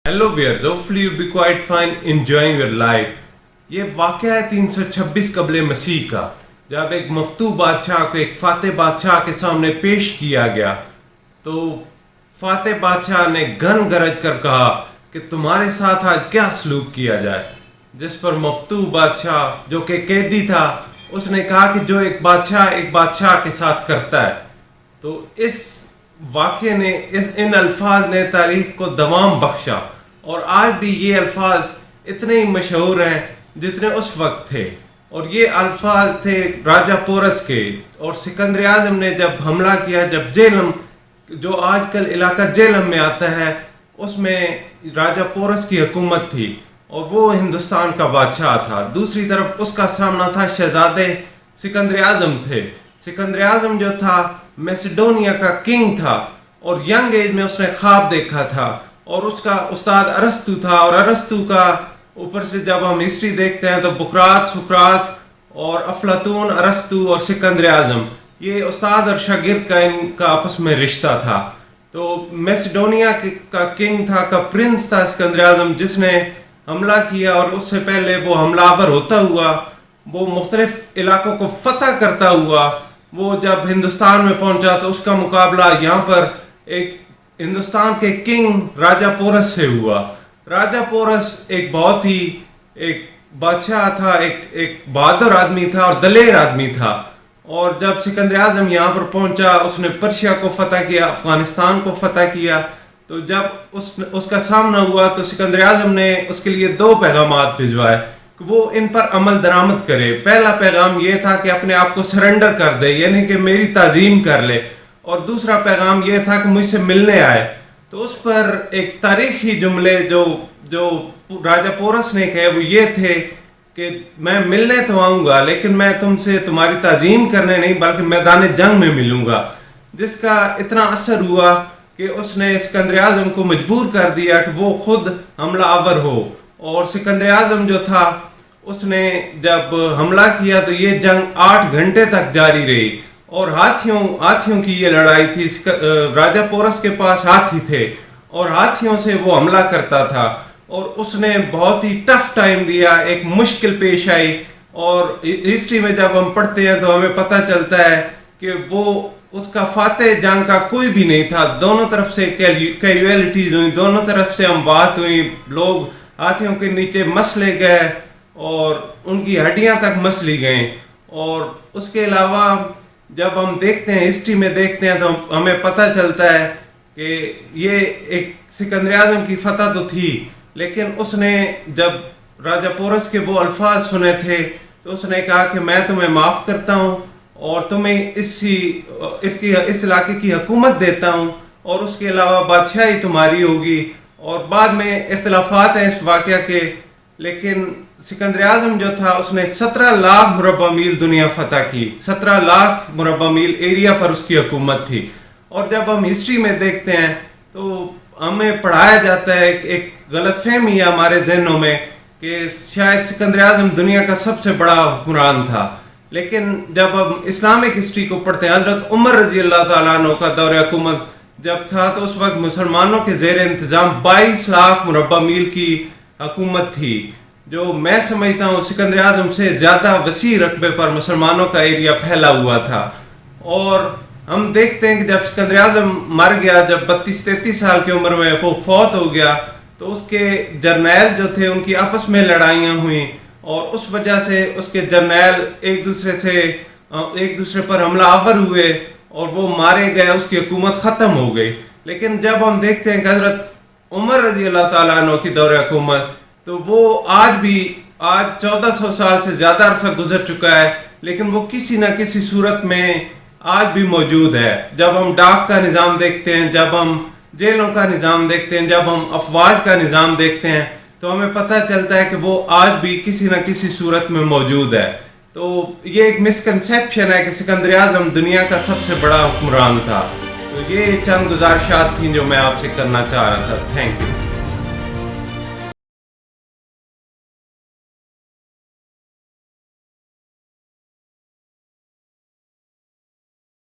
Hello viewers, hopefully you be quite fine enjoying your life. ये वाक़या है 326 कबले मसीह का, जब एक मफ्तू बादशाह को एक फातेह बादशाह के सामने पेश किया गया। तो फातेह बादशाह ने घन गरज कर कहा कि तुम्हारे साथ आज क्या सलूक किया जाए। जिस पर मफ्तू बादशाह जो कि कैदी था, उसने कहा कि जो एक बादशाह के साथ करता है। तो इस वाक़े ने इन अल्फाज ने तारीख को दवाम बख्शा, और आज भी ये अल्फाज इतने ही मशहूर हैं जितने उस वक्त थे। और ये अल्फाज थे राजा पोरस के। और सिकंदर आज़म ने जब हमला किया, जब जेलम जो आजकल इलाका जेलम में आता है, उसमें राजा पोरस की हुकूमत थी और वो हिंदुस्तान का बादशाह था। दूसरी तरफ उसका सामना था शहजादे सिकंदर आज़म थे। सिकंदर आज़म जो था मैसिडोनिया का किंग था, और यंग एज में उसने ख्वाब देखा था, और उसका उस्ताद अरस्तु था। और अरस्तु का ऊपर से जब हम हिस्ट्री देखते हैं तो बुकरात, सुकरात और अफलातून, अरस्तु और सिकंदर आज़म, ये उस्ताद और शागिर्द का इनका आपस में रिश्ता था। तो मैसिडोनिया का किंग था, का प्रिंस था सिकंदर आज़म, जिसने हमला किया। और उससे पहले वो हमलावर होता हुआ, वो मुख्तलिफ इलाकों को फतह करता हुआ, वो जब हिंदुस्तान में पहुंचा तो उसका मुकाबला यहाँ पर एक हिंदुस्तान के किंग राजा पोरस से हुआ। राजा पोरस एक बहुत ही एक बादशाह था, एक बहादुर आदमी था और दलेर आदमी था। और जब सिकंदर आज़म यहाँ पर पहुंचा, उसने पर्शिया को फतह किया, अफगानिस्तान को फतह किया। तो जब उसका सामना हुआ तो सिकंदर आज़म ने उसके लिए 2 पैगामात भिजवाए कि वो इन पर अमल दरामद करे। पहला पैगाम ये था कि अपने आप को सरेंडर कर दे, यानी कि मेरी ताज़ीम कर ले। और दूसरा पैगाम ये था कि मुझसे मिलने आए। तो उस पर एक तारीखी जुमले जो राजा पोरस ने कहे वो ये थे कि मैं मिलने तो आऊँगा, लेकिन मैं तुमसे तुम्हारी ताज़ीम करने नहीं बल्कि मैदान जंग में मिलूँगा। जिसका इतना असर हुआ कि उसने सिकंदर आज़म को मजबूर कर दिया कि वो खुद हमला आवर हो। और सिकंदर आज़म जो था, उसने जब हमला किया तो ये जंग 8 घंटे तक जारी रही। और हाथियों की ये लड़ाई थी। राजा पोरस के पास हाथी थे और हाथियों से वो हमला करता था। और उसने बहुत ही टफ टाइम दिया, एक मुश्किल पेश आई। और हिस्ट्री में जब हम पढ़ते हैं तो हमें पता चलता है कि वो उसका फातेह जंग का कोई भी नहीं था। दोनों तरफ से कैजुअलिटीज हुई, दोनों तरफ से अमवात हुई, लोग हाथियों के नीचे मसले गए और उनकी हड्डियां तक मसली गई। और उसके अलावा जब हम देखते हैं, हिस्ट्री में देखते हैं, तो हमें पता चलता है कि ये एक सिकंदर आज़म की फतह तो थी, लेकिन उसने जब राजा पोरस के वो अल्फाज सुने थे तो उसने कहा कि मैं तुम्हें माफ़ करता हूँ और तुम्हें इस इलाके की हुकूमत देता हूँ, और उसके अलावा बादशाही तुम्हारी होगी। और बाद में इख्तिलाफात हैं इस वाक़या के, लेकिन सिकंदर आज़म जो था उसने 17 लाख मुरब्बा मील दुनिया फतह की। 17 लाख मुरब्बा मील एरिया पर उसकी हुकूमत थी। और जब हम हिस्ट्री में देखते हैं तो हमें पढ़ाया जाता है, एक गलतफहमी है हमारे जहनों में कि शायद सिकंदर आज़म दुनिया का सबसे बड़ा हुक्मरान था। लेकिन जब हम इस्लामिक हिस्ट्री को पढ़ते हैं, हज़रत उमर रज़ी अल्लाह तआला अन्हु का दौर हुकूमत जब था तो उस वक्त मुसलमानों के ज़ेर इंतज़ाम 22 लाख मुरब्बा मील की हुकूमत थी, जो मैं समझता हूँ सिकंदर आज़म से ज़्यादा वसी रकबे पर मुसलमानों का एरिया फैला हुआ था। और हम देखते हैं कि जब सिकंदर आज़म मर गया, जब 32-33 साल की उम्र में वो फौत हो गया, तो उसके जर्नैल जो थे उनकी आपस में लड़ाइयाँ हुई, और उस वजह से उसके जर्नैल एक दूसरे पर हमला आवर हुए और वो मारे गए, उसकी हुकूमत ख़त्म हो गई। लेकिन जब हम देखते हैं कि हज़रत उमर रज़ी अल्लाह तआला अन्हु की दौर हुकूमत, तो वो आज 1400 साल से ज़्यादा अरसा गुजर चुका है, लेकिन वो किसी न किसी सूरत में आज भी मौजूद है। जब हम डाक का निज़ाम देखते हैं, जब हम जेलों का निज़ाम देखते हैं, जब हम अफवाज का निज़ाम देखते हैं, तो हमें पता चलता है कि वो आज भी किसी न किसी सूरत में मौजूद है। तो ये एक मिसकंसेप्शन है कि सिकंदर आज़म दुनिया का सबसे बड़ा हुक्मरान था। तो ये चंद गुजारिशात थी जो मैं आपसे करना चाह रहा था। Thank you.